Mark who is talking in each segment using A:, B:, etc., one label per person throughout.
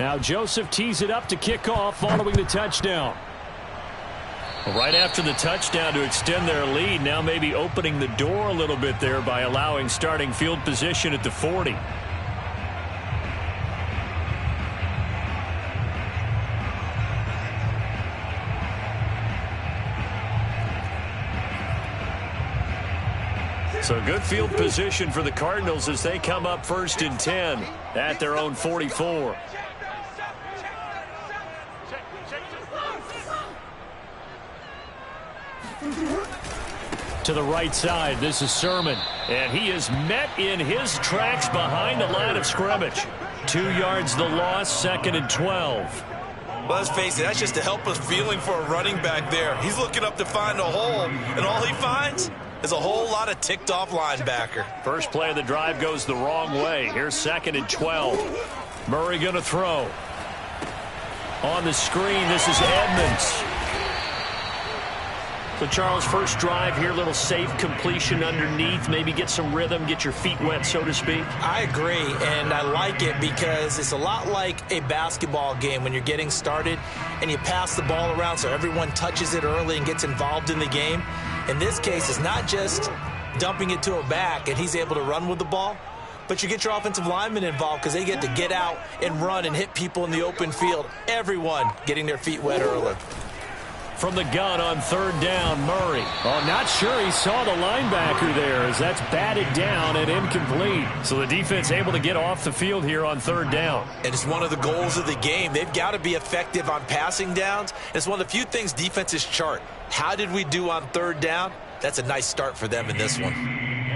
A: Now Joseph tees it up to kick off following the touchdown. Right after the touchdown to extend their lead, now maybe opening the door a little bit there by allowing starting field position at the 40. So good field position for the Cardinals as they come up 1st and 10 at their own 44. To the right side, this is Sermon. And he is met in his tracks behind the line of scrimmage. 2 yards the loss, 2nd and 12.
B: Well, let's face it, that's just a helpless feeling for a running back there. He's looking up to find a hole, and all he finds is a whole lot of ticked-off linebacker.
A: First play of the drive goes the wrong way. Here's 2nd and 12. Murray going to throw. On the screen, this is Edmonds. So, Charles, first drive here, little safe completion underneath. Maybe get some rhythm, get your feet wet, so to speak.
B: I agree, and I like it because it's a lot like a basketball game when you're getting started and you pass the ball around so everyone touches it early and gets involved in the game. In this case, it's not just dumping it to a back and he's able to run with the ball, but you get your offensive linemen involved because they get to get out and run and hit people in the open field. Everyone getting their feet wet early.
A: From the gun on 3rd down, Murray. Oh, not sure he saw the linebacker there as that's batted down and incomplete. So the defense able to get off the field here on 3rd down.
B: And it's one of the goals of the game. They've got to be effective on passing downs. It's one of the few things defenses chart. How did we do on 3rd down? That's a nice start for them in this one.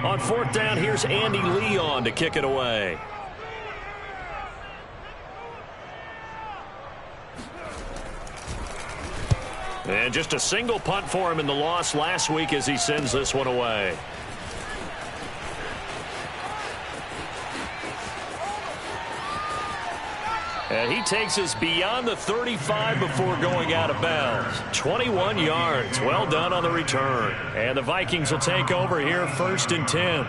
A: On 4th down, here's Andy Leon to kick it away. And just a single punt for him in the loss last week as he sends this one away. And he takes us beyond the 35 before going out of bounds. 21 yards. Well done on the return. And the Vikings will take over here 1st and 10.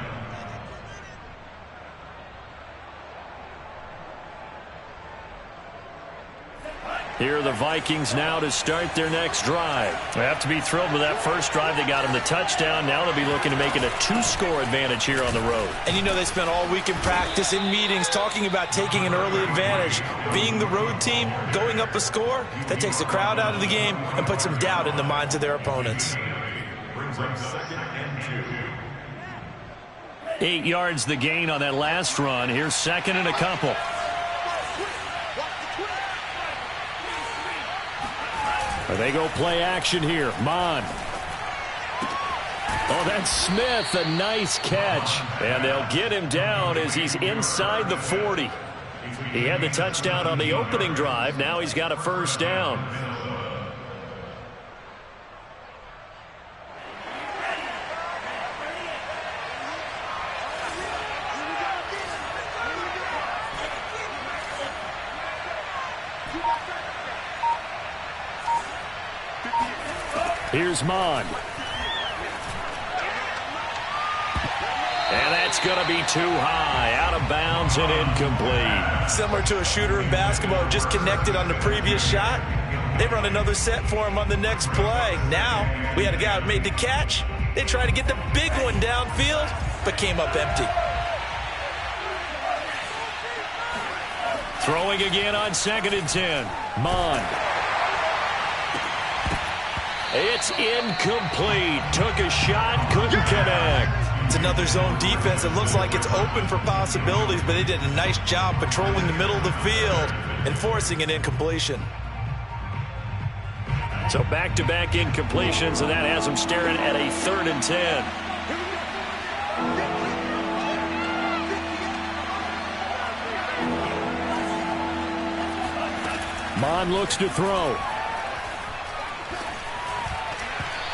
A: Here are the Vikings now to start their next drive. They have to be thrilled with that first drive. They got him the touchdown. Now they'll be looking to make it a 2-score advantage here on the road.
B: And you know they spent all week in practice, in meetings, talking about taking an early advantage. Being the road team, going up a score, that takes the crowd out of the game and puts some doubt in the minds of their opponents.
C: Brings up 2nd and 2.
A: 8 yards the gain on that last run. Here's 2nd and a couple. They go play action here. Mon. Oh, that's Smith. A nice catch. And they'll get him down as he's inside the 40. He had the touchdown on the opening drive. Now he's got a 1st down. Here's Mon. And that's going to be too high. Out of bounds and incomplete.
B: Similar to a shooter in basketball, just connected on the previous shot. They run another set for him on the next play. Now, we had a guy who made the catch. They tried to get the big one downfield, but came up empty.
A: Throwing again on 2nd and 10. Mon. It's incomplete. Took a shot, couldn't connect.
B: It's another zone defense. It looks like it's open for possibilities, but they did a nice job patrolling the middle of the field and forcing an incompletion.
A: So back-to-back incompletions, and that has them staring at a 3rd and 10. Mon looks to throw.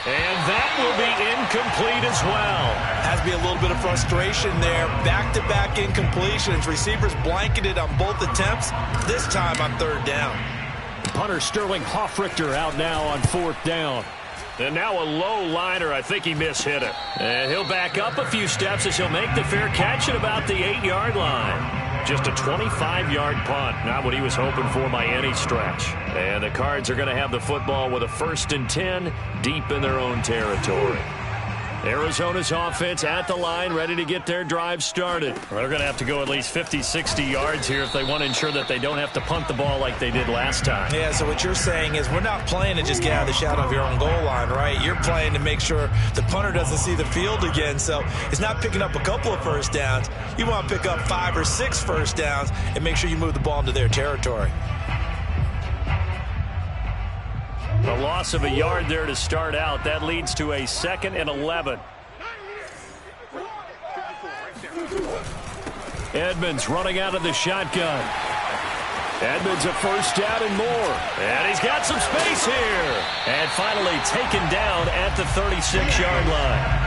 A: And that will be incomplete as well.
B: Has to be a little bit of frustration there. Back-to-back incompletions. Receivers blanketed on both attempts, this time on 3rd down.
A: Punter Sterling Hoffrichter out now on 4th down. And now a low liner. I think he mishit it. And he'll back up a few steps as he'll make the fair catch at about the 8-yard line. Just a 25-yard punt. Not what he was hoping for by any stretch. And the Cards are going to have the football with a 1st and 10 deep in their own territory. Arizona's offense at the line, ready to get their drive started. They're going to have to go at least 50, 60 yards here if they want to ensure that they don't have to punt the ball like they did last time.
B: Yeah, so what you're saying is we're not playing to just get out of the shadow of your own goal line, right? You're playing to make sure the punter doesn't see the field again. So it's not picking up a couple of first downs. You want to pick up 5 or 6 first downs and make sure you move the ball into their territory.
A: A loss of a yard there to start out. That leads to a 2nd and 11. Edmonds running out of the shotgun. Edmonds a first down and more. And he's got some space here. And finally taken down at the 36-yard line.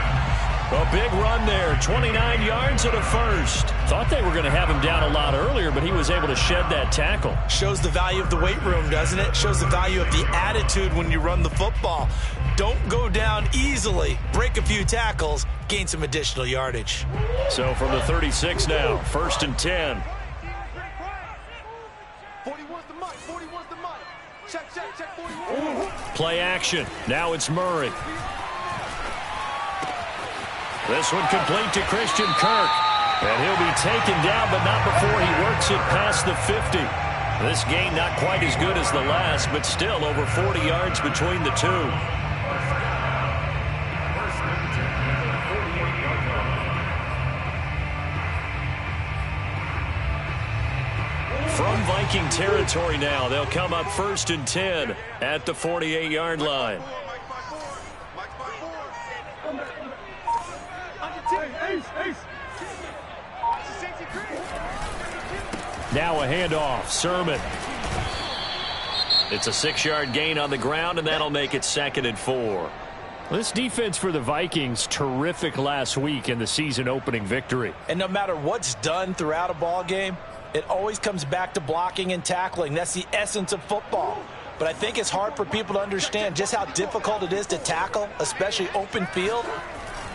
A: A big run there, 29 yards and a first. Thought they were going to have him down a lot earlier, but he was able to shed that tackle.
B: Shows the value of the weight room, doesn't it? Shows the value of the attitude when you run the football. Don't go down easily. Break a few tackles. Gain some additional yardage.
A: So from the 36 now, 1st and 10.
D: 41's the mic. 41's the mic. Check, 41.
A: Play action. Now it's Murray. This one complete to Christian Kirk. And he'll be taken down, but not before he works it past the 50. This gain not quite as good as the last, but still over 40 yards between the two. From Viking territory now, they'll come up 1st and 10 at the 48-yard line. Now a handoff. Sermon. It's a 6-yard gain on the ground, and that'll make it 2nd and 4. This defense for the Vikings, terrific last week in the season-opening victory.
B: And no matter what's done throughout a ball game, it always comes back to blocking and tackling. That's the essence of football. But I think it's hard for people to understand just how difficult it is to tackle, especially open field.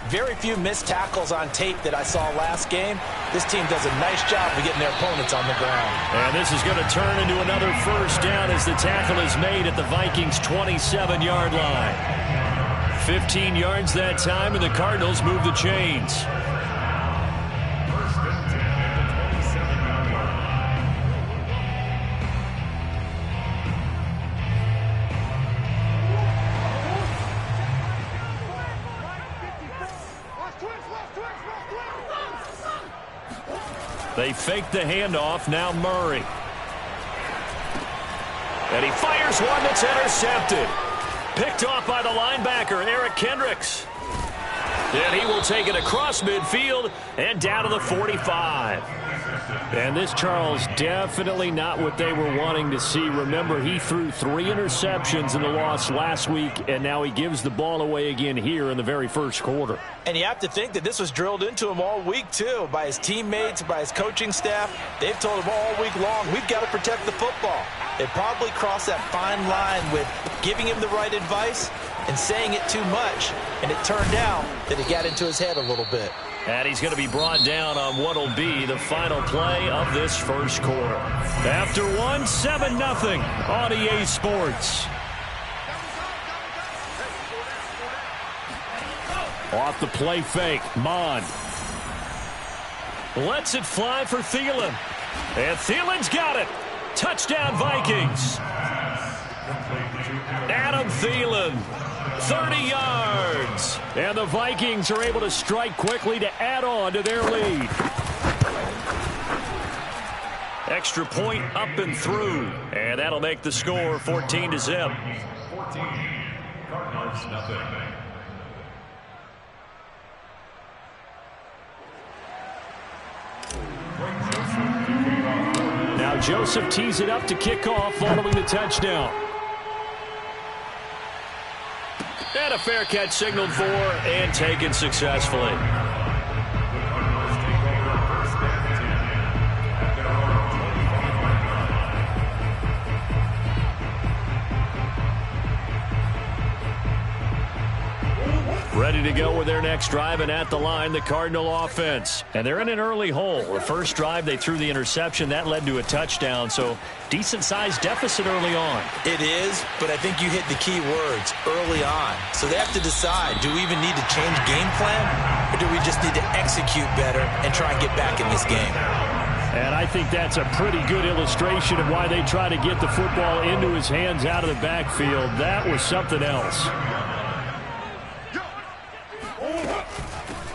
B: Very few missed tackles on tape that I saw last game. This team does a nice job of getting their opponents on the ground.
A: And this is going to turn into another first down as the tackle is made at the Vikings' 27-yard line. 15 yards that time, and the Cardinals move the chains. They fake the handoff. Now Murray. And he fires one that's intercepted. Picked off by the linebacker, Eric Kendricks. And he will take it across midfield and down to the 45. And this, Charles, definitely not what they were wanting to see. Remember, he threw 3 interceptions in the loss last week, and now he gives the ball away again here in the very first quarter.
B: And you have to think that this was drilled into him all week, too, by his teammates, by his coaching staff. They've told him all week long, we've got to protect the football. They probably crossed that fine line with giving him the right advice and saying it too much. And it turned out that it got into his head a little bit.
A: And he's going to be brought down on what will be the final play of this first quarter. After 7-0 on EA Sports. Off the play fake, Mon. Lets it fly for Thielen. And Thielen's got it. Touchdown Vikings. Adam Thielen. 30 yards. And the Vikings are able to strike quickly to add on to their lead. Extra point up and through. And that'll make the score 14-0.
C: 14. Cardinals, nothing.
A: Now Joseph tees it up to kick off following the touchdown. And a fair catch signaled for and taken successfully. Ready to go with their next drive, and at the line, the Cardinal offense. And they're in an early hole. The first drive, they threw the interception. That led to a touchdown, so decent-sized deficit early on.
B: It is, but I think you hit the key words, early on. So they have to decide, do we even need to change game plan, or do we just need to execute better and try and get back in this game?
A: And I think that's a pretty good illustration of why they try to get the football into his hands out of the backfield. That was something else.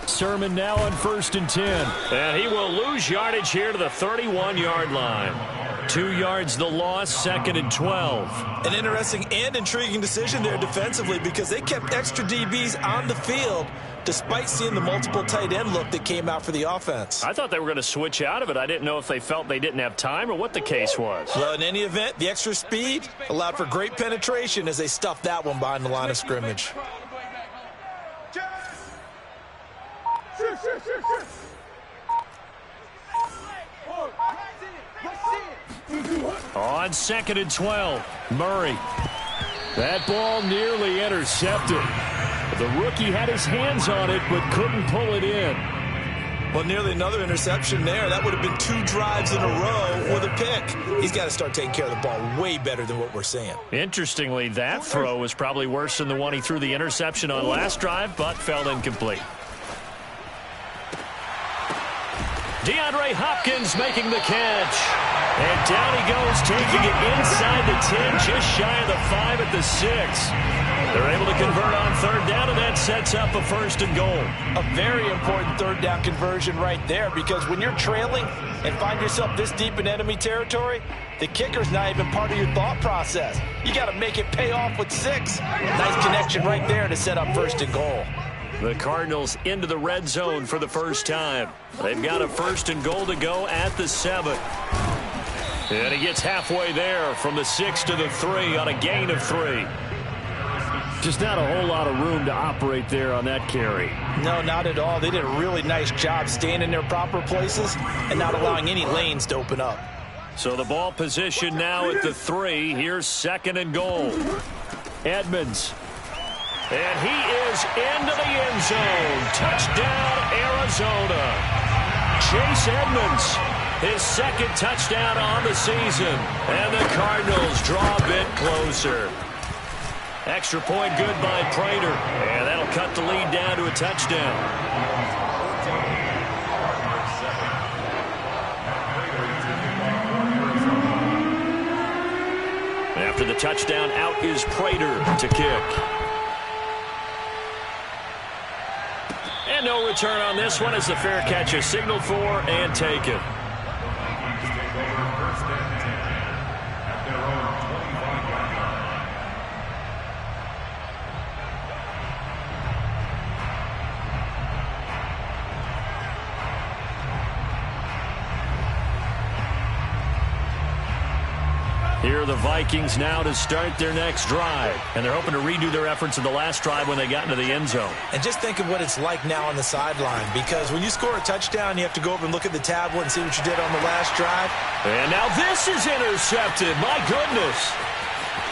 A: Sermon now on 1st and 10. And he will lose yardage here to the 31-yard line. 2 yards the loss, 2nd and 12.
B: An interesting and intriguing decision there defensively because they kept extra DBs on the field despite seeing the multiple tight end look that came out for the offense.
A: I thought they were going to switch out of it. I didn't know if they felt they didn't have time or what the case was.
B: Well, in any event, the extra speed allowed for great penetration as they stuffed that one behind the line of scrimmage.
A: On 2nd and 12, Murray. That ball nearly intercepted. The rookie had his hands on it but couldn't pull it in.
B: Well, nearly another interception there. That would have been 2 drives in a row with a pick. He's got to start taking care of the ball way better than what we're seeing.
A: Interestingly, that throw was probably worse than the one he threw the interception on last drive, but fell incomplete. DeAndre Hopkins making the catch. And down he goes, taking it inside the 10, just shy of the 5 at the 6. They're able to convert on 3rd down, and that sets up a 1st and goal.
B: A very important 3rd down conversion right there, because when you're trailing and find yourself this deep in enemy territory, the kicker's not even part of your thought process. You got to make it pay off with 6. Nice connection right there to set up 1st and goal.
A: The Cardinals into the red zone for the first time. They've got a 1st and goal to go at the 7. And he gets halfway there from the 6 to the 3 on a gain of 3. Just not a whole lot of room to operate there on that carry.
B: No, not at all. They did a really nice job staying in their proper places and not allowing any lanes to open up.
A: So the ball position now at the 3. Here's 2nd and goal. Edmonds. And he is into the end zone. Touchdown, Arizona. Chase Edmonds, his 2nd touchdown on the season. And the Cardinals draw a bit closer. Extra point good by Prater. And that'll cut the lead down to a touchdown. After the touchdown, out is Prater to kick. And no return on this one as the fair catch is signaled for and taken. Here are the Vikings now to start their next drive. And they're hoping to redo their efforts in the last drive when they got into the end zone.
B: And just think of what it's like now on the sideline. Because when you score a touchdown, you have to go over and look at the tablet and see what you did on the last drive.
A: And now this is intercepted. My goodness.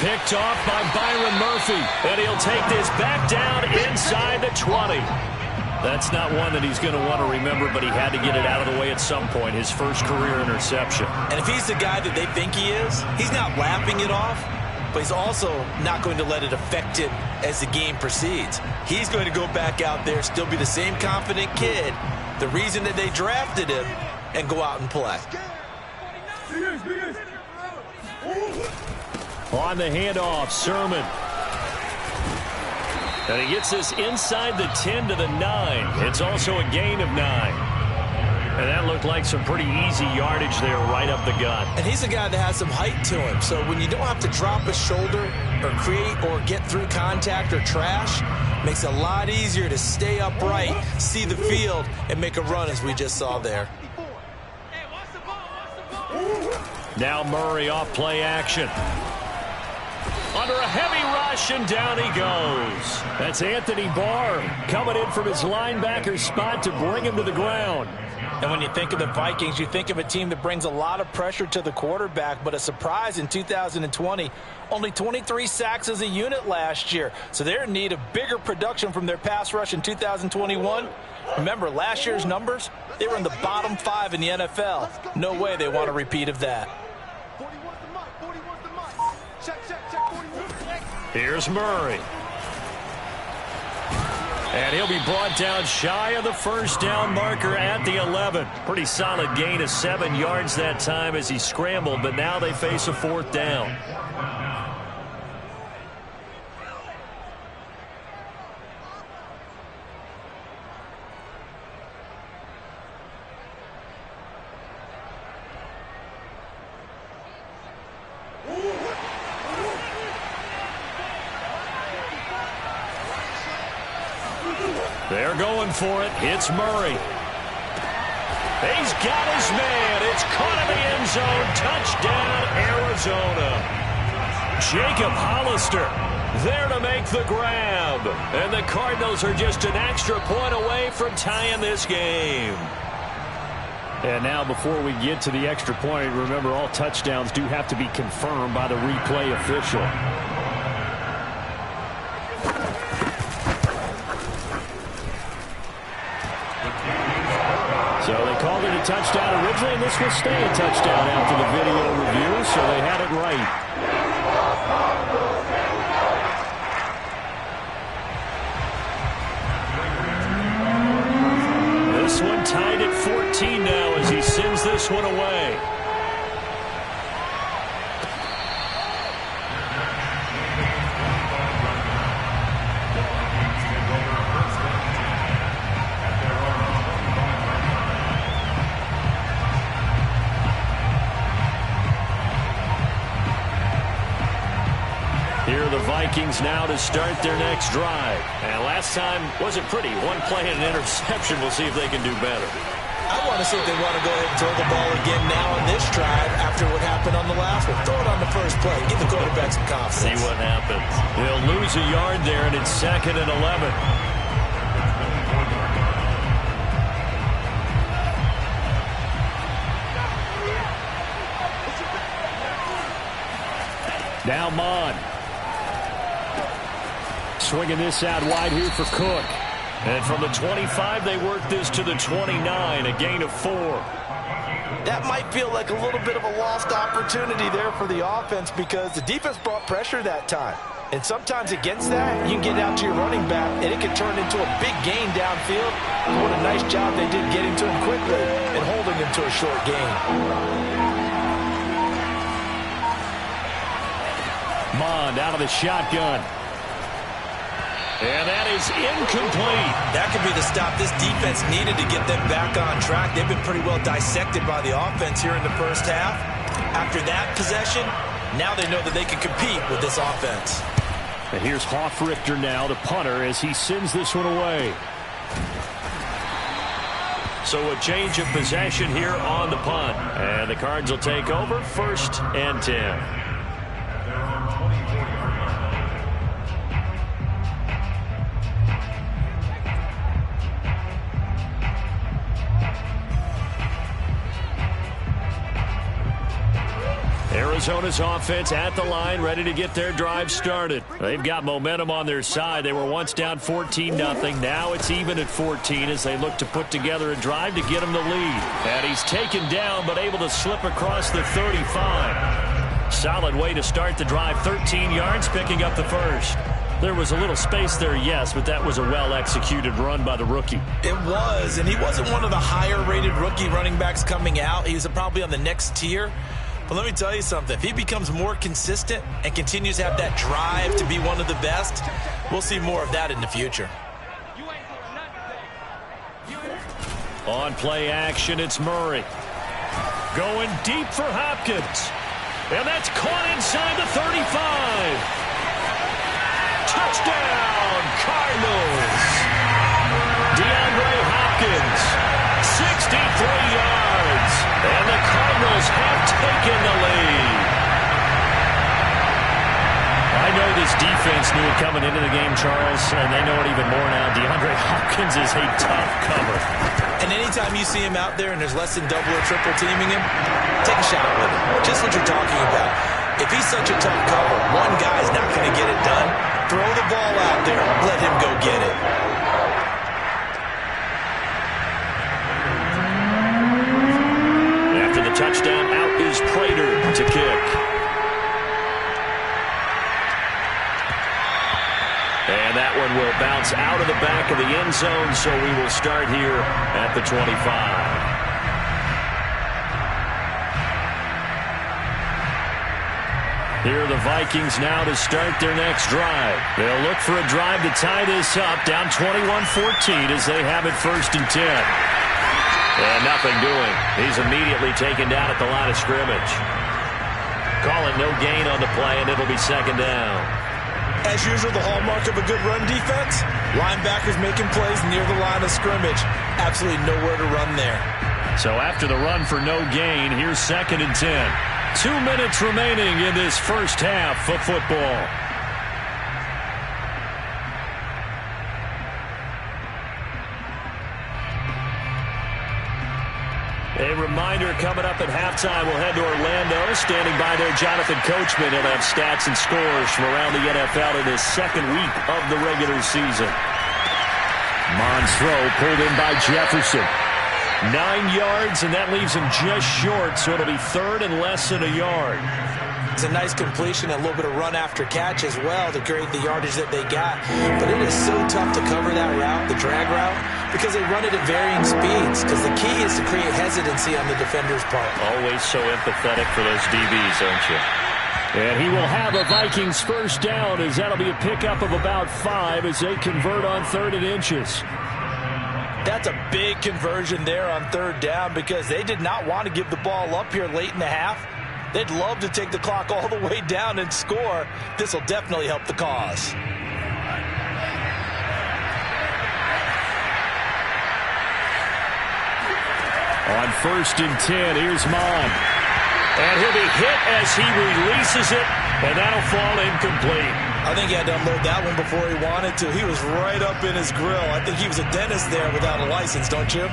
A: Picked off by Byron Murphy. And he'll take this back down inside the 20. That's not one that he's going to want to remember, but he had to get it out of the way at some point, his first career interception.
B: And if he's the guy that they think he is, he's not laughing it off, but he's also not going to let it affect him as the game proceeds. He's going to go back out there, still be the same confident kid, the reason that they drafted him, and go out and play.
A: On the handoff, Sermon. And he gets this inside the 10 to the 9. It's also a gain of 9. And that looked like some pretty easy yardage there right up the gut.
B: And he's a guy that has some height to him. So when you don't have to drop a shoulder or create or get through contact or trash, makes it a lot easier to stay upright, see the field, and make a run as we just saw there. Now Murray off play action. On
A: under a heavy rush, and down he goes. That's Anthony Barr coming in from his linebacker spot to bring him to the ground.
B: And when you think of the Vikings, you think of a team that brings a lot of pressure to the quarterback, but a surprise in 2020, only 23 sacks as a unit last year. So they're in need of bigger production from their pass rush in 2021. Remember, last year's numbers, they were in the bottom 5 in the NFL. No way they want a repeat of that.
A: Here's Murray. And he'll be brought down shy of the first down marker at the 11. Pretty solid gain of 7 yards that time as he scrambled, but now they face a 4th down. They're going for it. It's Murray. He's got his man. It's caught in the end zone. Touchdown, Arizona. Jacob Hollister there to make the grab. And the Cardinals are just an extra point away from tying this game. And now before we get to the extra point, remember all touchdowns do have to be confirmed by the replay official. So they called it a touchdown originally, and this will stay a touchdown after the video review, so they had it right. This one tied at 14 now as he sends this one away. Here are the Vikings now to start their next drive. And last time wasn't pretty. One play and an interception. We'll see if they can do better.
B: I want to see if they want to go ahead and throw the ball again now on this drive after what happened on the last one. Throw it on the first play. Give the quarterback some confidence.
A: See what happens. They'll lose a yard there, and it's 2nd and 11. Now Mon. Swinging this out wide here for Cook. And from the 25, they work this to the 29, a gain of 4.
B: That might feel like a little bit of a lost opportunity there for the offense because the defense brought pressure that time. And sometimes against that, you can get out to your running back, and it can turn into a big gain downfield. What a nice job they did getting to him quickly and holding him to a short gain.
A: Mond out of the shotgun. And that is incomplete.
B: That could be the stop this defense needed to get them back on track. They've been pretty well dissected by the offense here in the first half. After that possession, now they know that they can compete with this offense.
A: And here's Hoffrichter now, the punter, as he sends this one away. So a change of possession here on the punt. And the Cards will take over 1st and 10. Arizona's offense at the line, ready to get their drive started. They've got momentum on their side. They were once down 14-0. Now it's even at 14 as they look to put together a drive to get them the lead. And he's taken down but able to slip across the 35. Solid way to start the drive. 13 yards, picking up the first. There was a little space there, yes, but that was a well-executed run by the rookie.
B: It was, and he wasn't one of the higher-rated rookie running backs coming out. He was probably on the next tier. But let me tell you something. If he becomes more consistent and continues to have that drive to be one of the best, we'll see more of that in the future.
A: On play action, it's Murray. Going deep for Hopkins. And that's caught inside the 35. Touchdown, Cardinals. DeAndre Hopkins, 63 yards. And the Cardinals have taken the lead. I know This defense knew it coming into the game, Charles, and they know it even more now. DeAndre Hopkins is a tough cover.
B: And anytime you see him out there and there's less than double or triple teaming him, take a shot with him. Just what you're talking about. If he's such a tough cover, one guy's not going to get it done. Throw the ball out there. Let him go get it.
A: After the touchdown, out is Prater to kick. And that one will bounce out of the back of the end zone, so we will start here at the 25. Here are the Vikings now to start their next drive. They'll look for a drive to tie this up, down 21-14 as they have it 1st and 10. And nothing doing. He's immediately taken down at the line of scrimmage. Call it no gain on the play, and it'll be 2nd down.
B: As usual, the hallmark of a good run defense, linebackers making plays near the line of scrimmage. Absolutely nowhere to run there.
A: So after the run for no gain, here's 2nd and 10. 2 minutes remaining in this first half of football. A reminder coming up at halftime, we'll head to Orlando. Standing by there, Jonathan Coachman. He'll have stats and scores from around the NFL in his 2nd week of the regular season. Mond's throw pulled in by Jefferson. 9 yards, and that leaves him just short, so it'll be 3rd and less than a yard.
B: It's a nice completion, a little bit of run after catch as well to create the yardage that they got. But it is so tough to cover that route, the drag route, because they run it at varying speeds. Because the key is to create hesitancy on the defender's part.
A: Always so empathetic for those DBs, aren't you? And he will have a Vikings 1st down, as that'll be a pickup of about 5 as they convert on 3rd and inches.
B: That's a big conversion there on 3rd down because they did not want to give the ball up here late in the half. They'd love to take the clock all the way down and score. This will definitely help the cause.
A: On 1st and 10, here's Mond. And he'll be hit as he releases it, and that'll fall incomplete.
B: I think he had to unload that one before he wanted to. He was right up in his grill. I think he was a dentist there without a license, don't you?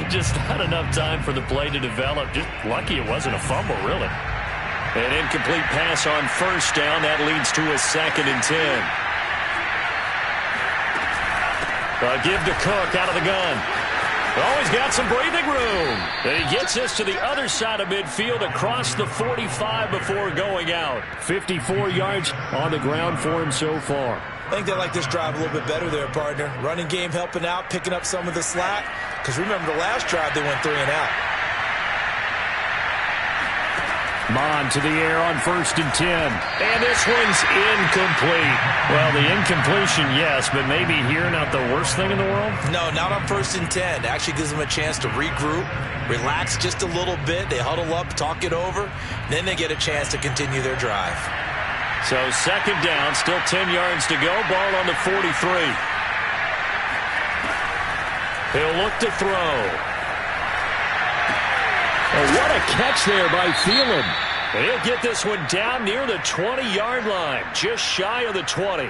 A: Just not enough time for the play to develop. Just lucky it wasn't a fumble, really. An incomplete pass on 1st down. That leads to a 2nd and 10. Give to Cook out of the gun. Oh, he's got some breathing room. And he gets this to the other side of midfield across the 45 before going out. 54 yards on the ground for him so far.
B: I think they like this drive a little bit better there, partner. Running game helping out, picking up some of the slack. Because remember the last drive, they went 3 and out.
A: Mond to the air on 1st and 10. And this one's incomplete. Well, the incompletion, yes, but maybe here not the worst thing in the world?
B: No, not on 1st and 10. It actually gives them a chance to regroup, relax just a little bit. They huddle up, talk it over. Then they get a chance to continue their drive.
A: So 2nd down, still 10 yards to go. Ball on the 43. He'll look to throw. Oh, what a catch there by Thielen. He'll get this one down near the 20-yard line, just shy of the 20.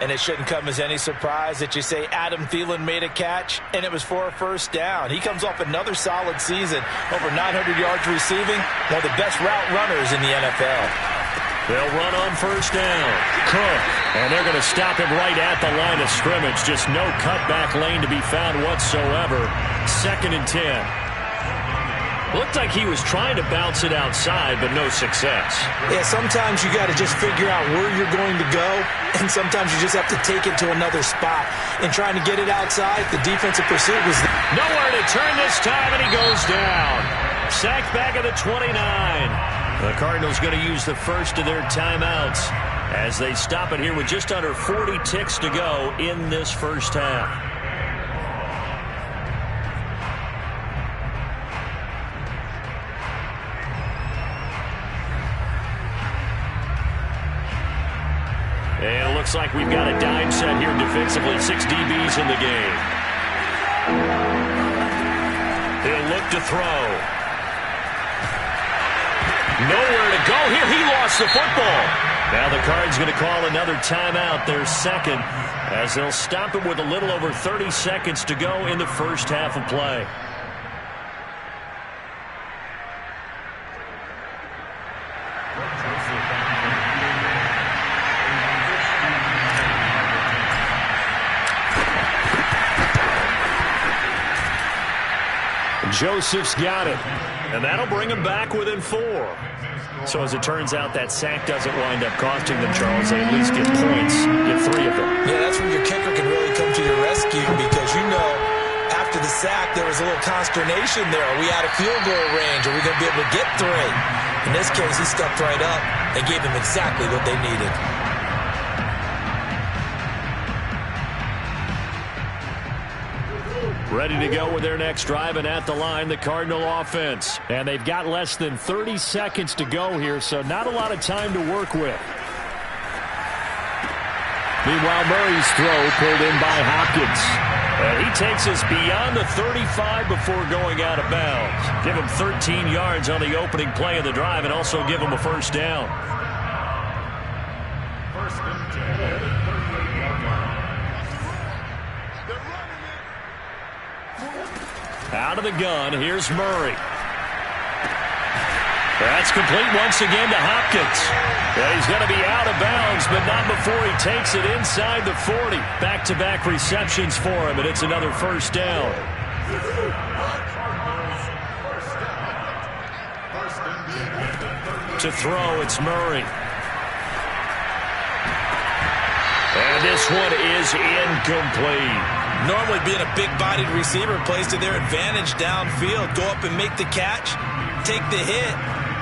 B: And it shouldn't come as any surprise that you say Adam Thielen made a catch, and it was for a 1st down. He comes off another solid season, over 900 yards receiving, one of the best route runners in the NFL.
A: They'll run on 1st down. Cook, and they're going to stop him right at the line of scrimmage. Just no cutback lane to be found whatsoever. 2nd and 10. Looked like he was trying to bounce it outside, but no success.
B: Yeah, sometimes you got to just figure out where you're going to go, and sometimes you just have to take it to another spot. And trying to get it outside, the defensive pursuit was
A: nowhere to turn this time, and he goes down. Sacked back at the 29. The Cardinals going to use the first of their timeouts as they stop it here with just under 40 ticks to go in this first half. And it looks like we've got a dime set here defensively. 6 DBs in the game. He'll look to throw. Nowhere to go here. He lost the football. Now the Cards going to call another timeout, their second, as they'll stop it with a little over 30 seconds to go in the first half of play. Joseph's got it, and that'll bring him back within 4. So as it turns out, that sack doesn't wind up costing them, Charles. They at least get points, get 3 of them.
B: Yeah, that's when your kicker can really come to your rescue, because you know after the sack there was a little consternation there. Are we out of field goal range? Are we going to be able to get 3? In this case, he stepped right up and gave them exactly what they needed.
A: Ready to go with their next drive, and at the line, the Cardinal offense. And they've got less than 30 seconds to go here, so not a lot of time to work with. Meanwhile, Murray's throw pulled in by Hopkins. And he takes us beyond the 35 before going out of bounds. Give him 13 yards on the opening play of the drive, and also give him a first down.
C: First and 10.
A: Out of the gun, here's Murray. That's complete once again to Hopkins. Yeah, he's going to be out of bounds, but not before he takes it inside the 40. Back-to-back receptions for him, and it's another first down. To throw, it's Murray. And this one is incomplete.
B: Normally being a big-bodied receiver plays to their advantage downfield. Go up and make the catch, take the hit,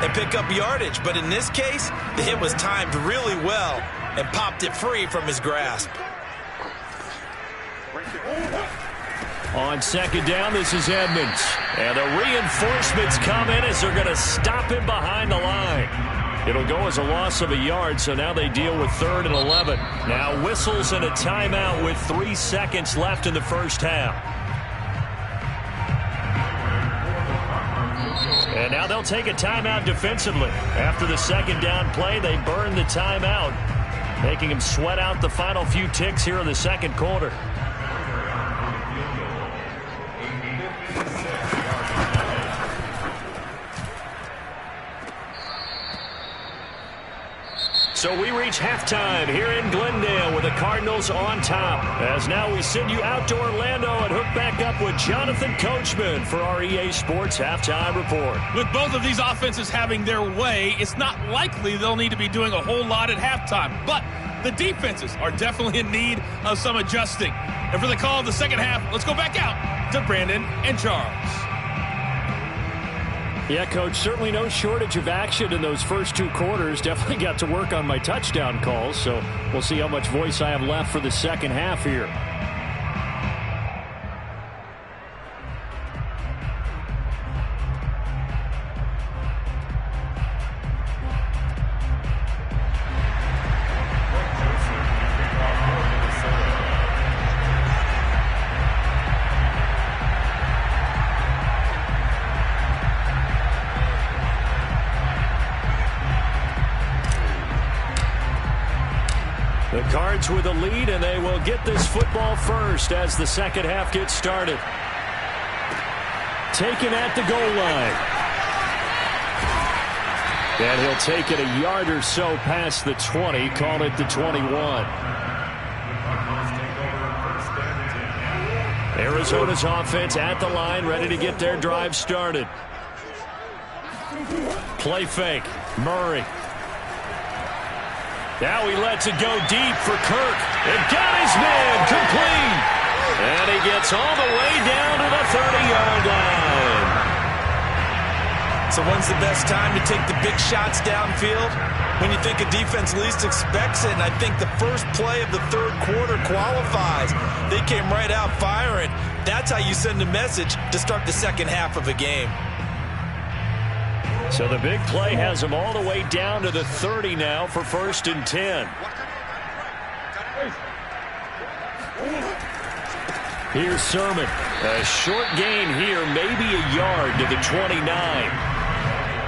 B: and pick up yardage. But in this case, the hit was timed really well and popped it free from his grasp.
A: On second down, this is Edmonds. And the reinforcements come in as they're going to stop him behind the line. It'll go as a loss of a yard, so now they deal with 3rd and 11. Now whistles and a timeout with 3 seconds left in the first half. And now they'll take a timeout defensively. After the second down play, they burn the timeout, making them sweat out the final few ticks here in the second quarter. So we reach halftime here in Glendale with the Cardinals on top. As now we send you out to Orlando and hook back up with Jonathan Coachman for our EA Sports Halftime Report.
E: With both of these offenses having their way, it's not likely they'll need to be doing a whole lot at halftime. But the defenses are definitely in need of some adjusting. And for the call of the second half, let's go back out to Brandon and Charles.
A: Yeah, Coach, certainly no shortage of action in those first 2 quarters. Definitely got to work on my touchdown calls, so we'll see how much voice I have left for the second half here. The Cards with a lead, and they will get this football first as the second half gets started. Taken at the goal line. And he'll take it a yard or so past the 20, call it the 21. Arizona's offense at the line, ready to get their drive started. Play fake, Murray. Now he lets it go deep for Kirk. And got his man complete. And he gets all the way down to the 30-yard line.
B: So when's the best time to take the big shots downfield? When you think a defense least expects it, and I think the first play of the third quarter qualifies. They came right out firing. That's how you send a message to start the second half of a game.
A: So the big play has them all the way down to the 30 now for 1st and 10. Here's Sermon. A short gain here, maybe a yard to the 29.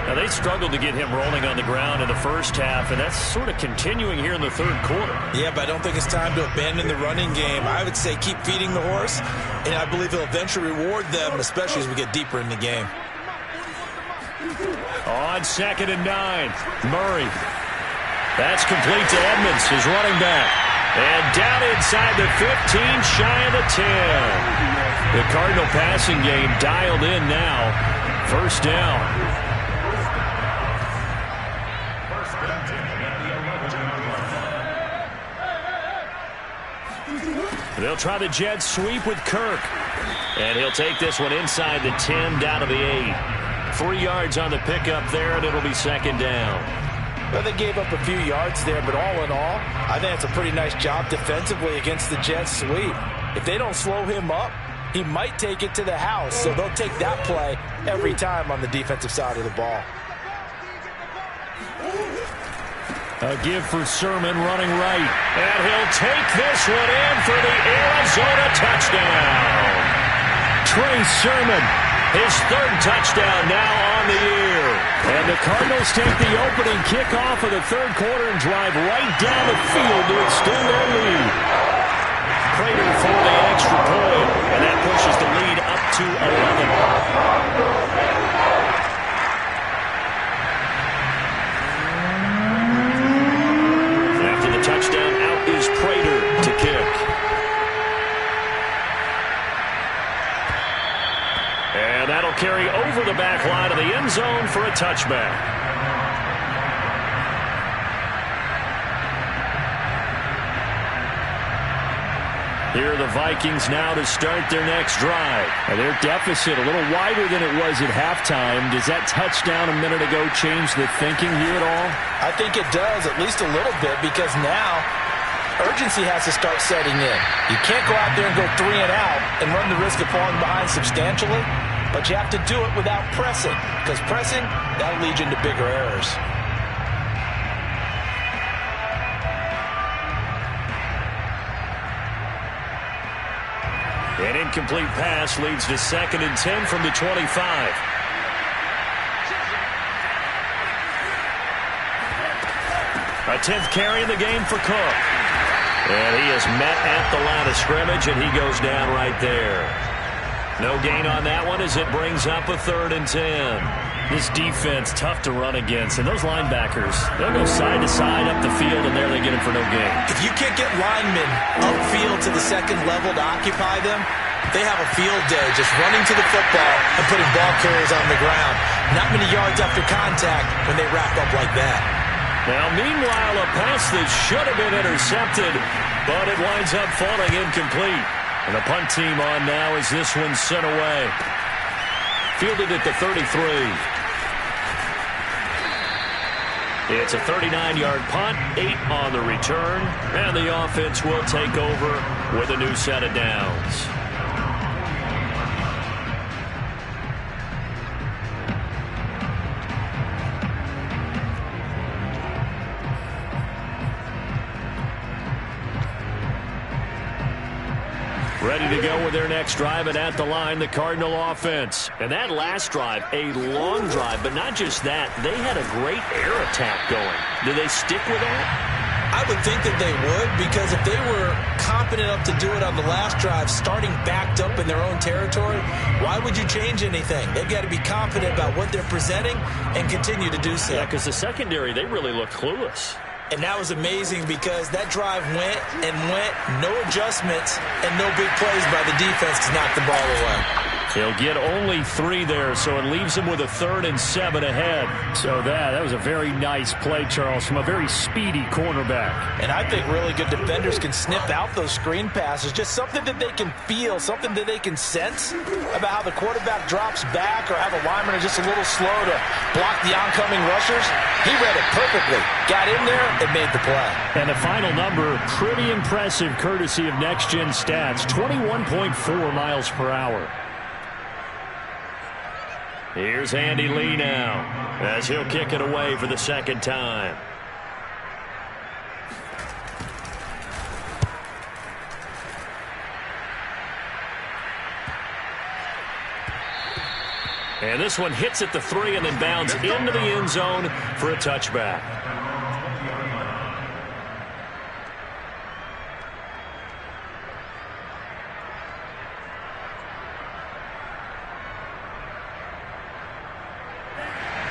A: Now, they struggled to get him rolling on the ground in the first half, and that's sort of continuing here in the third quarter.
B: Yeah, but I don't think it's time to abandon the running game. I would say keep feeding the horse, and I believe he'll eventually reward them, especially as we get deeper in the game.
A: On 2nd and 9, Murray. That's complete to Edmonds, his running back. And down inside the 15, shy of the 10. The Cardinal passing game dialed in now. First down. They'll try the jet sweep with Kirk. And he'll take this one inside the 10, down to the 8. 3 yards on the pickup there, and it'll be 2nd down.
B: Well, they gave up a few yards there, but all in all, I think it's a pretty nice job defensively against the jet sweep. If they don't slow him up, he might take it to the house, so they'll take that play every time on the defensive side of the ball.
A: A give for Sermon running right. And he'll take this one in for the Arizona touchdown. Trey Sermon, his 3rd touchdown now on the year. And the Cardinals take the opening kickoff of the 3rd quarter and drive right down the field to extend their lead. Prater for the extra point, and that pushes the lead up to 11. Touchdown, out is Prater to kick. And that'll carry over the back line of the end zone for a touchback. Here are the Vikings now to start their next drive. And their deficit a little wider than it was at halftime. Does that touchdown a minute ago change the thinking here at all?
B: I think it does, at least a little bit, because now urgency has to start setting in. You can't go out there and go 3 and out and run the risk of falling behind substantially, but you have to do it without pressing, because pressing, that'll lead you into bigger errors.
A: An incomplete pass leads to 2nd and 10 from the 25. A 10th carry in the game for Cook. And he is met at the line of scrimmage, and he goes down right there. No gain on that one as it brings up a 3rd and 10. This defense, tough to run against. And those linebackers, they'll go side to side up the field, and there they get him for no gain.
B: If you can't get linemen upfield to the 2nd level to occupy them, they have a field day just running to the football and putting ball carriers on the ground. Not many yards after contact when they wrap up like that.
A: Now, meanwhile, a pass that should have been intercepted, but it winds up falling incomplete. And the punt team on now as this one's sent away. Fielded at the 33. It's a 39-yard punt, 8 on the return, and the offense will take over with a new set of downs. Ready to go with their next drive, and at the line, the Cardinal offense. And that last drive, a long drive, but not just that. They had a great air attack going. Do they stick with that?
B: I would think that they would, because if they were confident enough to do it on the last drive, starting backed up in their own territory, why would you change anything? They've got to be confident about what they're presenting and continue to do so.
A: Yeah, because the secondary, they really looked clueless.
B: And that was amazing because that drive went and went, no adjustments, and no big plays by the defense to knock the ball away.
A: He'll get only 3 there, so it leaves him with a 3rd and 7 ahead. So that was a very nice play, Charles, from a very speedy cornerback.
B: And I think really good defenders can sniff out those screen passes, just something that they can feel, something that they can sense about how the quarterback drops back or how the linemen are just a little slow to block the oncoming rushers. He read it perfectly, got in there, and made the play.
A: And the final number, pretty impressive courtesy of Next Gen Stats, 21.4 miles per hour. Here's Andy Lee now as he'll kick it away for the 2nd time. And this one hits at the 3 and then bounds into the end zone for a touchback.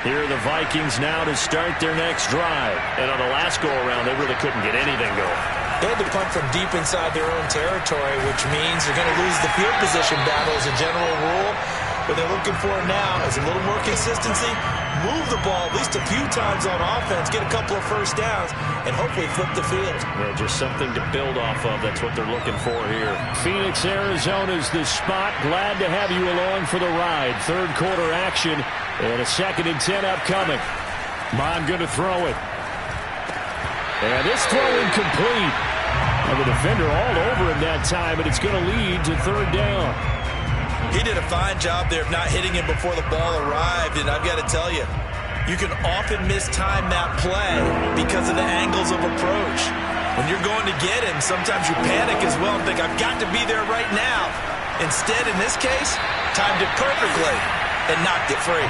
A: Here are the Vikings now to start their next drive. And on the last go-around, they really couldn't get anything going.
B: They had to punt from deep inside their own territory, which means they're going to lose the field position battle as a general rule. What they're looking for now is a little more consistency, move the ball at least a few times on offense, get a couple of first downs, and hopefully flip the field.
A: Yeah, just something to build off of. That's what they're looking for here. Phoenix, Arizona's the spot. Glad to have you along for the ride. Third quarter action and a 2nd and 10 upcoming. Mon going to throw it. And this throw incomplete. And the defender all over him that time, and it's going to lead to 3rd down.
B: He did a fine job there of not hitting him before the ball arrived, and I've got to tell you, you can often mistime that play because of the angles of approach. When you're going to get him, sometimes you panic as well and think, I've got to be there right now. Instead, in this case, timed it perfectly and knocked it free.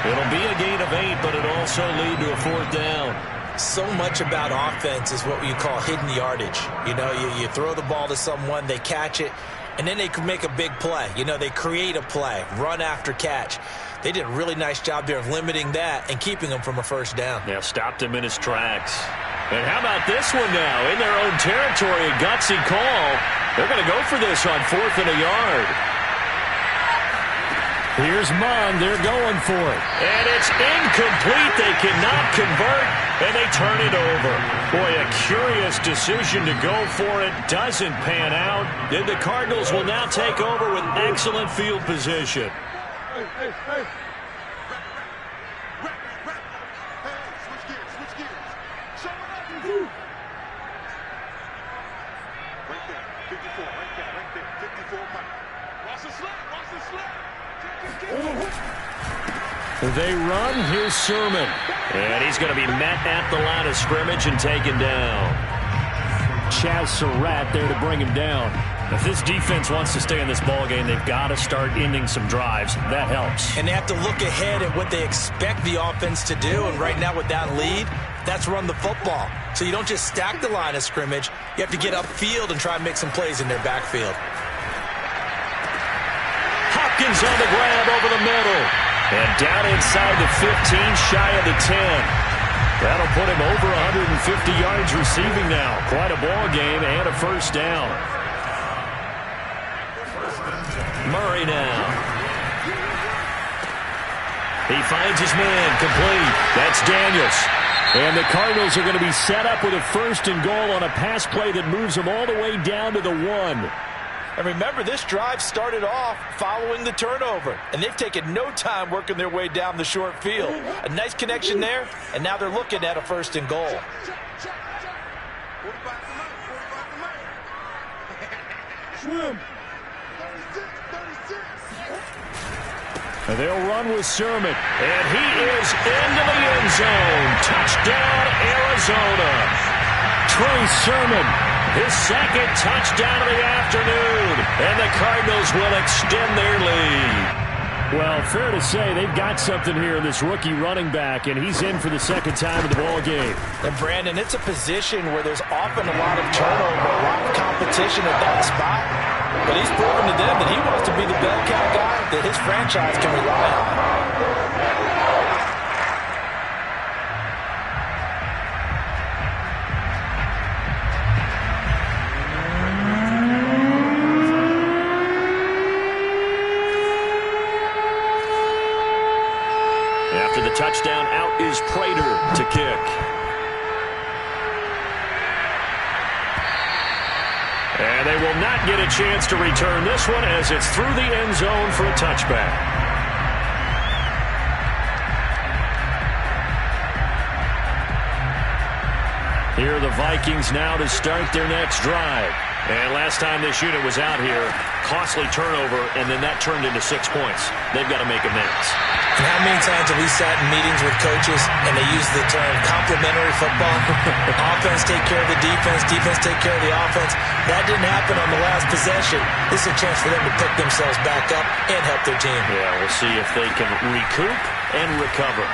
A: It'll be a gain of 8, but it'll also lead to a 4th down.
B: So much about offense is what you call hidden yardage. You know, you throw the ball to someone, they catch it, and then they can make a big play. You know, they create a play, run after catch. They did a really nice job there of limiting that and keeping him from a 1st down.
A: Yeah, stopped him in his tracks. And how about this one now? In their own territory, a gutsy call. They're going to go for this on 4th and a yard. Here's Mon. They're going for it. And it's incomplete. They cannot convert, and they turn it over. Boy, a curious decision to go for it. Doesn't pan out. And the Cardinals will now take over with excellent field position.
D: Hey. Switch gears. Show it up. Right there. 54, right there. 54 Mike. Watch the slap.
A: They run. Here's Sermon. And he's going to be met at the line of scrimmage and taken down. Chaz Surratt there to bring him down. If this defense wants to stay in this ballgame, they've got to start ending some drives. That helps.
B: And they have to look ahead at what they expect the offense to do. And right now with that lead, that's run the football. So you don't just stack the line of scrimmage. You have to get upfield and try and make some plays in their backfield.
A: Hopkins on the grab over the middle. And down inside the 15, shy of the 10. That'll put him over 150 yards receiving now. Quite a ball game and a 1st down. Murray now. He finds his man complete. That's Daniels. And the Cardinals are going to be set up with a 1st and goal on a pass play that moves them all the way down to the 1.
B: And remember, this drive started off following the turnover. And they've taken no time working their way down the short field. A nice connection there, and now they're looking at a 1st and goal.
D: Swim.
A: And they'll run with Sermon. And he is into the end zone. Touchdown, Arizona. Trey Sermon. His 2nd touchdown of the afternoon. And the Cardinals will extend their lead. Well, fair to say they've got something here in this rookie running back, and he's in for the 2nd time in the ball game.
B: And, Brandon, it's a position where there's often a lot of turnover, a lot of competition at that spot. But he's proven to them that he wants to be the bell cow guy that his franchise can rely on.
A: After the touchdown, out is Prater to kick. And they will not get a chance to return this one as it's through the end zone for a touchback. Here are the Vikings now to start their next drive. And last time this unit was out here, costly turnover, and then that turned into 6 points. They've got to make amends.
B: And how many times have we sat in meetings with coaches and they use the term complementary football? Offense take care of the defense, defense take care of the offense. That didn't happen on the last possession. This is a chance for them to pick themselves back up and help their team.
A: Yeah, we'll see if they can recoup and recover.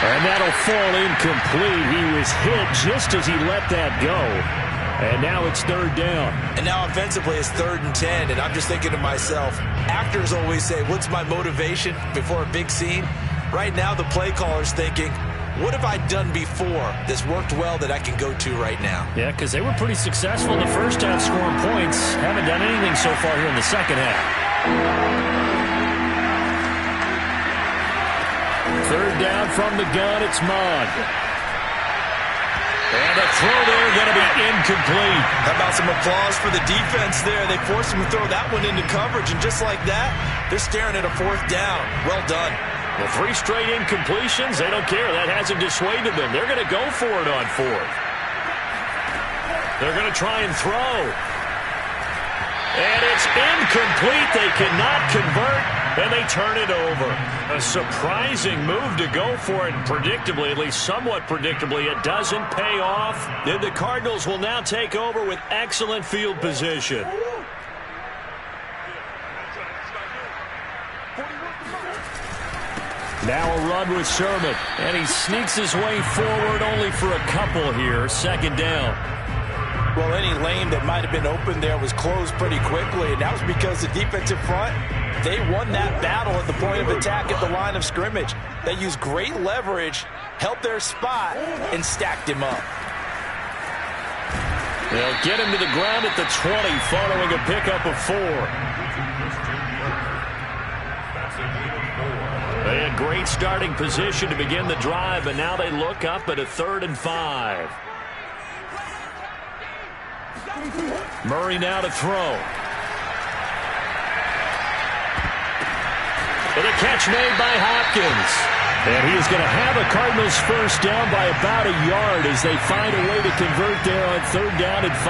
A: And that'll fall incomplete. He was hit just as he let that go. And now it's 3rd down.
B: And now offensively it's 3rd and 10. And I'm just thinking to myself, actors always say, what's my motivation before a big scene? Right now the play caller's thinking, what have I done before that's worked well that I can go to right now?
A: Yeah, because they were pretty successful in the first half scoring points. Haven't done anything so far here in the second half. 3rd down from the gun, it's Mond. And the throw there going to be incomplete.
B: How about some applause for the defense there? They forced him to throw that one into coverage, and just like that, they're staring at a 4th down. Well done.
A: The 3 straight incompletions, they don't care. That hasn't dissuaded them. They're going to go for it on 4th. They're going to try and throw. And it's incomplete. They cannot convert, and they turn it over. A surprising move to go for it, and predictably, at least somewhat predictably, it doesn't pay off. Then the Cardinals will now take over with excellent field position. Now a run with Sherman, and he sneaks his way forward only for a couple here. 2nd down.
B: Well, any lane that might have been open there was closed pretty quickly, and that was because the defensive front, they won that battle at the point of attack at the line of scrimmage. They used great leverage, helped their spot, and stacked him up.
A: They'll get him to the ground at the 20 following a pickup of 4. They had great starting position to begin the drive, and now they look up at a 3rd and 5. Murray now to throw. And a catch made by Hopkins. And he is going to have a Cardinals 1st down by about a yard as they find a way to convert there on 3rd down and 5.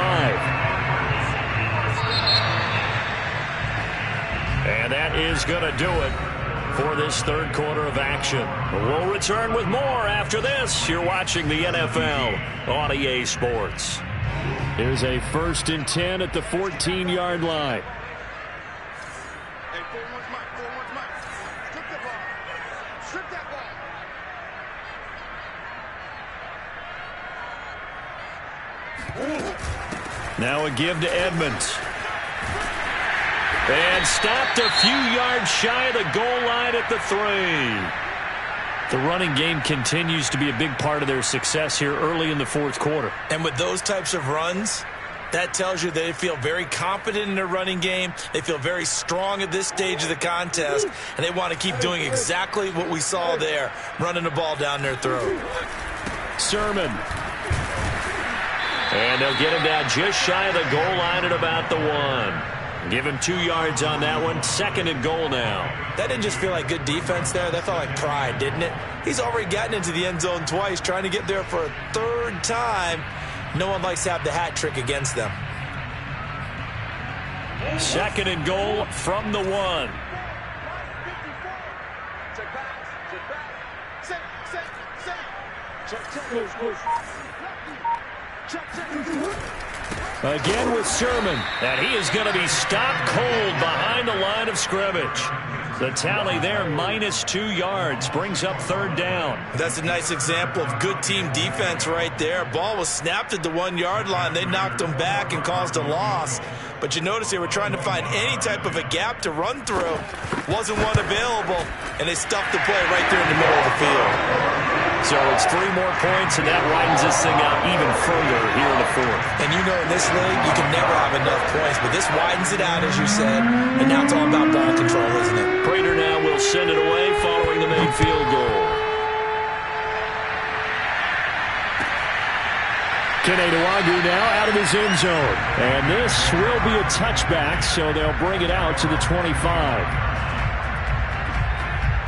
A: And that is going to do it for this 3rd quarter of action. We'll return with more after this. You're watching the NFL on EA Sports. Here's a 1st and 10 at the 14-yard line.
D: Hey, 4-1's Mike, 4-1's Mike. Strip that ball. Strip that ball.
A: Now a give to Edmonds. And stopped a few yards shy of the goal line at the 3. The running game continues to be a big part of their success here early in the 4th quarter.
B: And with those types of runs, that tells you they feel very confident in their running game. They feel very strong at this stage of the contest, and they want to keep doing exactly what we saw there, running the ball down their throat.
A: Sermon. And they'll get him down just shy of the goal line at about the 1. Give him 2 yards on that one. 2nd and goal now.
B: That didn't just feel like good defense there. That felt like pride, didn't it? He's already gotten into the end zone twice, trying to get there for a 3rd time. No one likes to have the hat trick against them.
A: 2nd and goal from the 1.
D: Check back. Check back. Set. Check.
A: Again with Sherman. And he is going to be stopped cold behind the line of scrimmage. The tally there, -2 yards, brings up 3rd down.
B: That's a nice example of good team defense right there. Ball was snapped at the 1-yard line. They knocked them back and caused a loss. But you notice they were trying to find any type of a gap to run through. Wasn't one available, and they stuffed the play right there in the middle of the field.
A: So it's 3 more points, and that widens this thing out even further here in the 4th.
B: And you know in this league, you can never have enough points, but this widens it out, as you said, and now it's all about ball control, isn't it?
A: Prater now will send it away following the made field goal. Keneduagu now out of his end zone. And this will be a touchback, so they'll bring it out to the 25.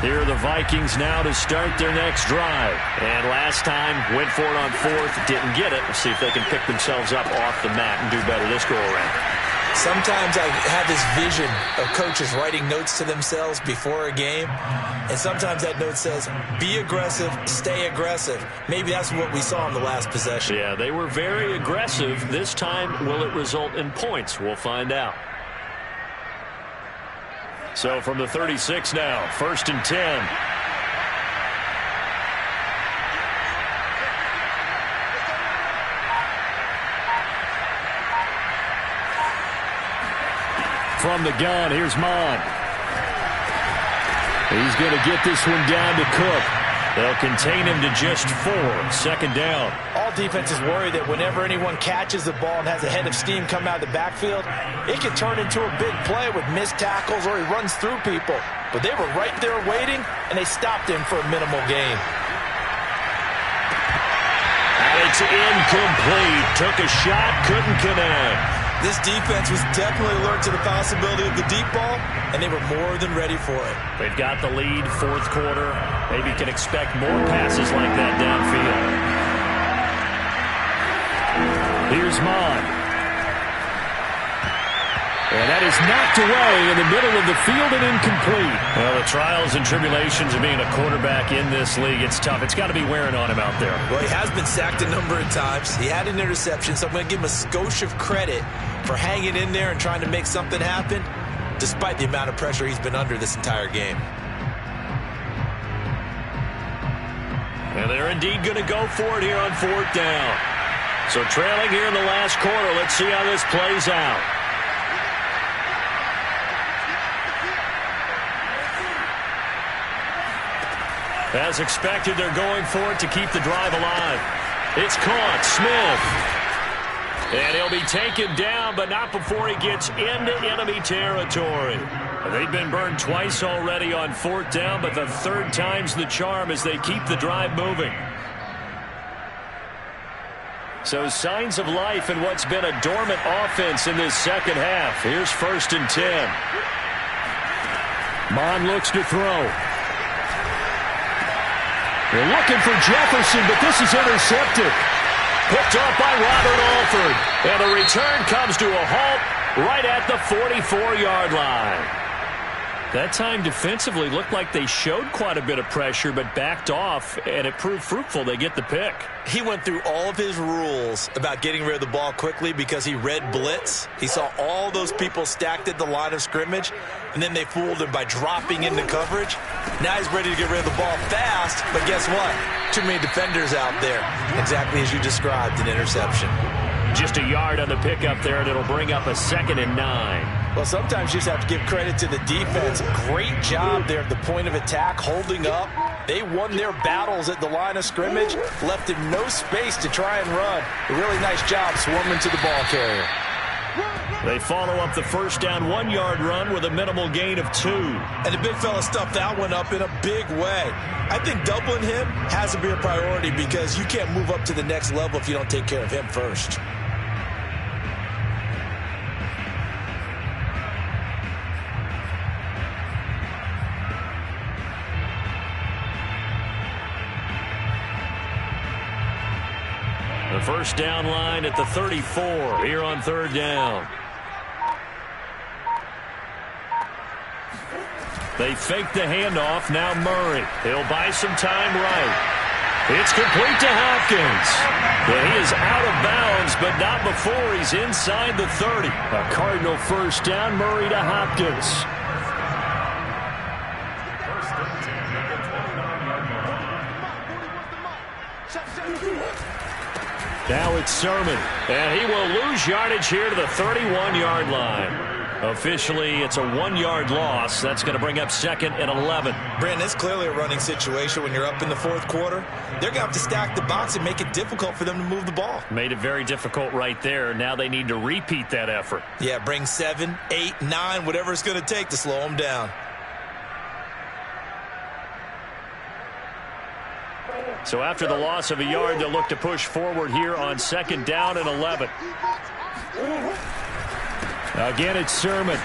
A: Here are the Vikings now to start their next drive. And last time, went for it on fourth, didn't get it. We'll see if they can pick themselves up off the mat and do better this go-around.
B: Sometimes I have this vision of coaches writing notes to themselves before a game, and sometimes that note says, be aggressive, stay aggressive. Maybe that's what we saw in the last possession.
A: Yeah, they were very aggressive. This time, will it result in points? We'll find out. So from the 36 now, 1st and 10. From the gun, here's Mon. He's going to get this one down to Cook. They'll contain him to just 4. 2nd down.
B: All defenses worry that whenever anyone catches the ball and has a head of steam come out of the backfield, it can turn into a big play with missed tackles or he runs through people. But they were right there waiting, and they stopped him for a minimal gain.
A: And it's incomplete. Took a shot, couldn't connect.
B: This defense was definitely alert to the possibility of the deep ball, and they were more than ready for it.
A: They've got the lead, 4th quarter. Maybe can expect more passes like that downfield. Here's Mon. And that is knocked away in the middle of the field and incomplete. Well, the trials and tribulations of being a quarterback in this league, it's tough. It's got to be wearing on him out there.
B: Well, he has been sacked a number of times. He had an interception, so I'm going to give him a skosh of credit for hanging in there and trying to make something happen, despite the amount of pressure he's been under this entire game.
A: And they're indeed going to go for it here on 4th down. So trailing here in the last quarter, let's see how this plays out. As expected, they're going for it to keep the drive alive. It's caught. Smith. And he'll be taken down, but not before he gets into enemy territory. They've been burned twice already on 4th down, but the 3rd time's the charm as they keep the drive moving. So signs of life in what's been a dormant offense in this 2nd half. Here's 1st and 10. Mon looks to throw. They're looking for Jefferson, but this is intercepted. Picked off by Robert Alford. And the return comes to a halt right at the 44-yard line. That time defensively looked like they showed quite a bit of pressure, but backed off, and it proved fruitful. They get the pick.
B: He went through all of his rules about getting rid of the ball quickly because he read blitz. He saw all those people stacked at the line of scrimmage, and then they fooled him by dropping into coverage. Now he's ready to get rid of the ball fast, but guess what? Too many defenders out there. Exactly as you described, an interception.
A: Just a yard on the pickup there, and it'll bring up a 2nd and 9.
B: Well, sometimes you just have to give credit to the defense. Great job there at the point of attack, holding up. They won their battles at the line of scrimmage, left him no space to try and run. A really nice job swarming to the ball carrier.
A: They follow up the 1st down 1-yard run with a minimal gain of 2.
B: And the big fella stuffed that one up in a big way. I think doubling him has to be a priority because you can't move up to the next level if you don't take care of him first.
A: The 1st down line at the 34 here on 3rd down. They fake the handoff. Now Murray. He'll buy some time right. It's complete to Hopkins. Well, he is out of bounds, but not before he's inside the 30. A Cardinal 1st down. Murray to Hopkins. Now it's Sermon, and he will lose yardage here to the 31-yard line. Officially, it's a 1-yard loss. That's going to bring up 2nd and 11.
B: Brandon, it's clearly a running situation when you're up in the 4th quarter. They're going to have to stack the box and make it difficult for them to move the ball.
A: Made it very difficult right there. Now they need to repeat that effort.
B: Yeah, bring 7, 8, 9, whatever it's going to take to slow them down.
A: So after the loss of a yard, they'll look to push forward here on 2nd down and 11. Again, it's Sermon.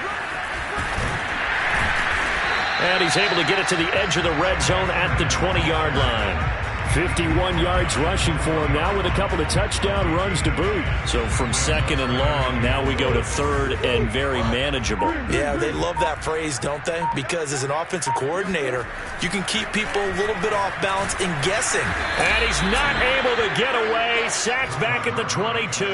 A: And he's able to get it to the edge of the red zone at the 20-yard line. 51 yards rushing for him now with a couple of touchdown runs to boot. So from second and long, now we go to third and very manageable.
B: Yeah, they love that phrase, don't they? Because as an offensive coordinator, you can keep people a little bit off balance and guessing.
A: And he's not able to get away. Sacked back at the 22.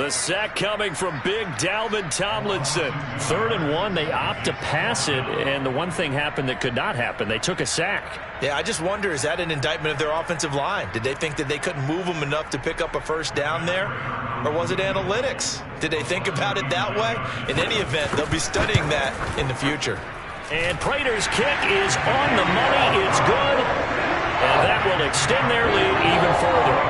A: The sack coming from big Dalvin Tomlinson. 3rd and 1, they opt to pass it, and the one thing happened that could not happen. They took a sack.
B: Yeah, I just wonder, is that an indictment of their offensive line? Did they think that they couldn't move them enough to pick up a first down there? Or was it analytics? Did they think about it that way? In any event, they'll be studying that in the future.
A: And Prater's kick is on the money. It's good. And that will extend their lead even further.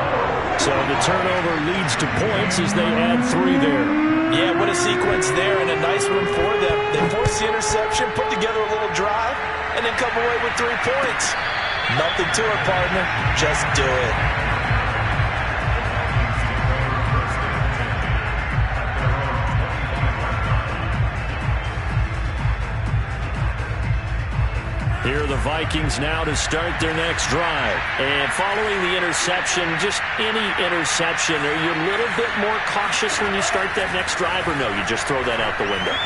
A: So the turnover leads to points as they add 3 there.
B: Yeah, what a sequence there, and a nice one for them. They force the interception, put together a little drive, and then come away with 3 points. Nothing to it, partner. Just do it.
A: Here are the Vikings now to start their next drive. And following the interception, just any interception, are you a little bit more cautious when you start that next drive, or no, you just throw that out the window?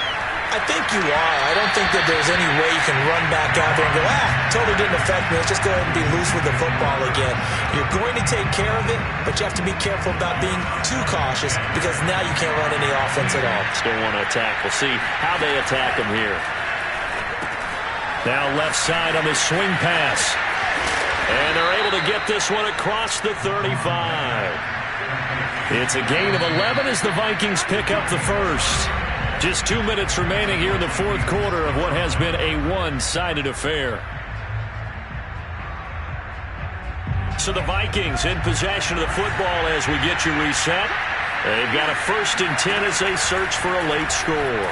B: I think you are. I don't think that there's any way you can run back out there and go, totally didn't affect me. Let's just go ahead and be loose with the football again. You're going to take care of it, but you have to be careful about being too cautious because now you can't run any offense at all.
A: Still want to attack. We'll see how they attack him here. Now left side on the swing pass. And they're able to get this one across the 35. It's a gain of 11 as the Vikings pick up the first. Just 2 minutes remaining here in the 4th quarter of what has been a one-sided affair. So the Vikings in possession of the football as we get you reset. They've got a 1st and 10 as they search for a late score.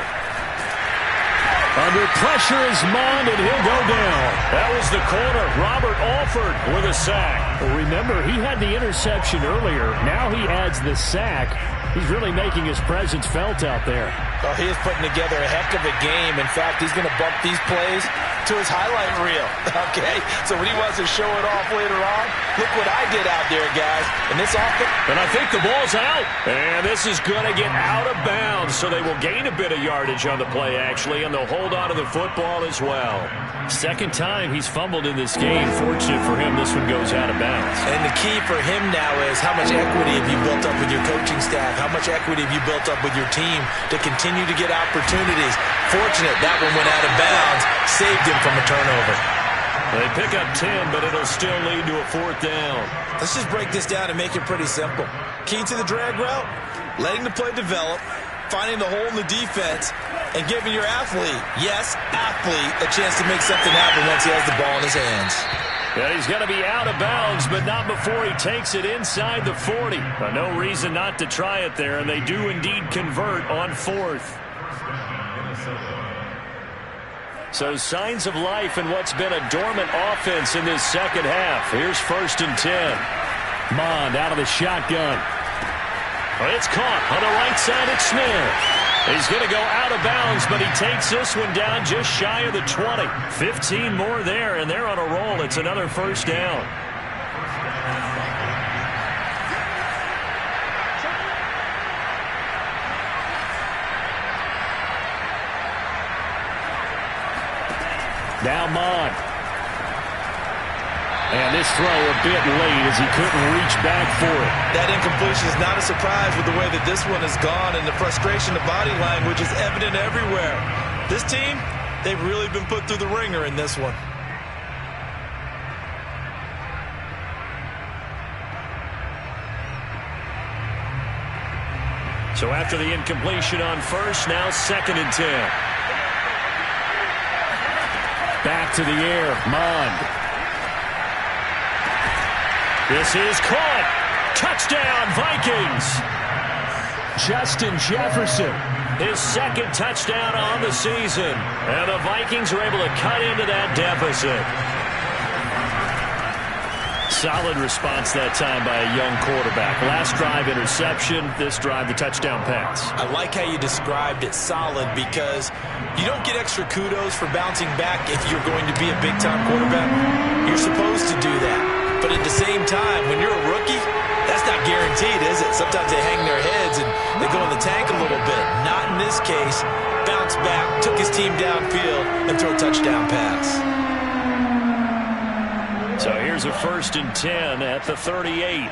A: Under pressure is Mond, and he'll go down. That was the corner, Robert Alford, with a sack.
F: Well, remember, he had the interception earlier. Now he adds the sack. He's really making his presence felt out there.
B: Oh, he is putting together a heck of a game. In fact, he's going to bump these plays to his highlight reel. Okay? So when he wants to show it off later on, look what I did out there, guys. And this offense.
A: And I think the ball's out. And this is going to get out of bounds. So they will gain a bit of yardage on the play, actually, and they'll hold on to the football as well. Second time he's fumbled in this game. Fortunate for him, this one goes out of bounds.
B: And the key for him now is how much equity have you built up with your coaching staff? How much equity have you built up with your team to continue to get opportunities? Fortunate that one went out of bounds, saved him from a turnover.
A: They pick up 10, but it'll still lead to a 4th down.
B: Let's just break this down and make it pretty simple. Key to the drag route, letting the play develop, finding the hole in the defense, and giving your athlete, yes, athlete, a chance to make something happen once he has the ball in his hands.
A: Yeah, he's going to be out of bounds, but not before he takes it inside the 40. No reason not to try it there, and they do indeed convert on 4th. So signs of life in what's been a dormant offense in this second half. Here's 1st and 10.
F: Mond out of the shotgun.
A: It's caught on the right side at Smith. He's going to go out of bounds, but he takes this one down just shy of the 20. 15 more there, and they're on a roll. It's another 1st down.
F: Now Mond. And this throw a bit late as he couldn't reach back for it.
B: That incompletion is not a surprise with the way that this one has gone, and the frustration, the body language is evident everywhere. This team, they've really been put through the ringer in this one.
A: So after the incompletion on 1st, now 2nd and 10.
F: Back to the air, Mond.
A: This is caught. Touchdown, Vikings.
F: Justin Jefferson.
A: His 2nd touchdown on the season. And the Vikings are able to cut into that deficit. Solid response that time by a young quarterback. Last drive, interception. This drive, the touchdown pass.
B: I like how you described it, solid, because you don't get extra kudos for bouncing back if you're going to be a big-time quarterback. You're supposed to do that. But at the same time, when you're a rookie, that's not guaranteed, is it? Sometimes they hang their heads and they go in the tank a little bit. Not in this case. Bounce back, took his team downfield, and threw a touchdown pass.
A: So here's a 1st and 10 at the 38.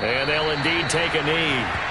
A: And they'll indeed take a knee.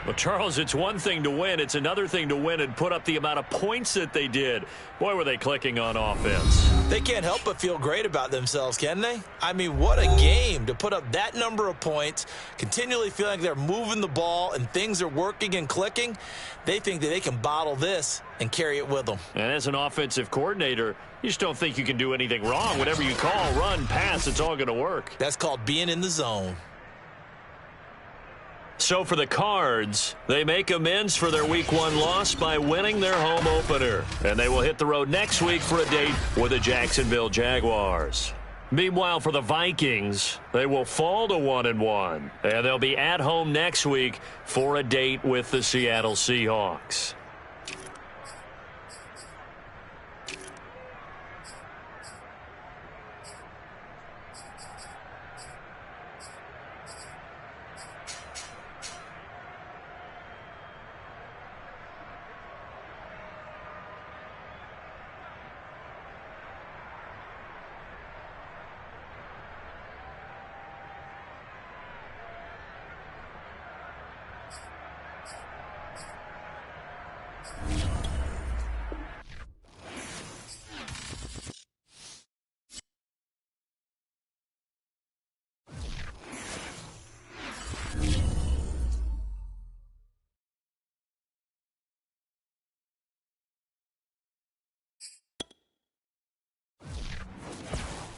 A: Well, Charles, it's one thing to win. It's another thing to win and put up the amount of points that they did. Boy, were they clicking on offense.
B: They can't help but feel great about themselves, can they? I mean, what a game to put up that number of points, continually feeling like they're moving the ball and things are working and clicking. They think that they can bottle this and carry it with them.
A: And as an offensive coordinator, you just don't think you can do anything wrong. Whatever you call, run, pass, it's all going to work.
B: That's called being in the zone.
A: So for the Cards, they make amends for their Week 1 loss by winning their home opener. And they will hit the road next week for a date with the Jacksonville Jaguars. Meanwhile, for the Vikings, they will fall to 1-1. And they'll be at home next week for a date with the Seattle Seahawks.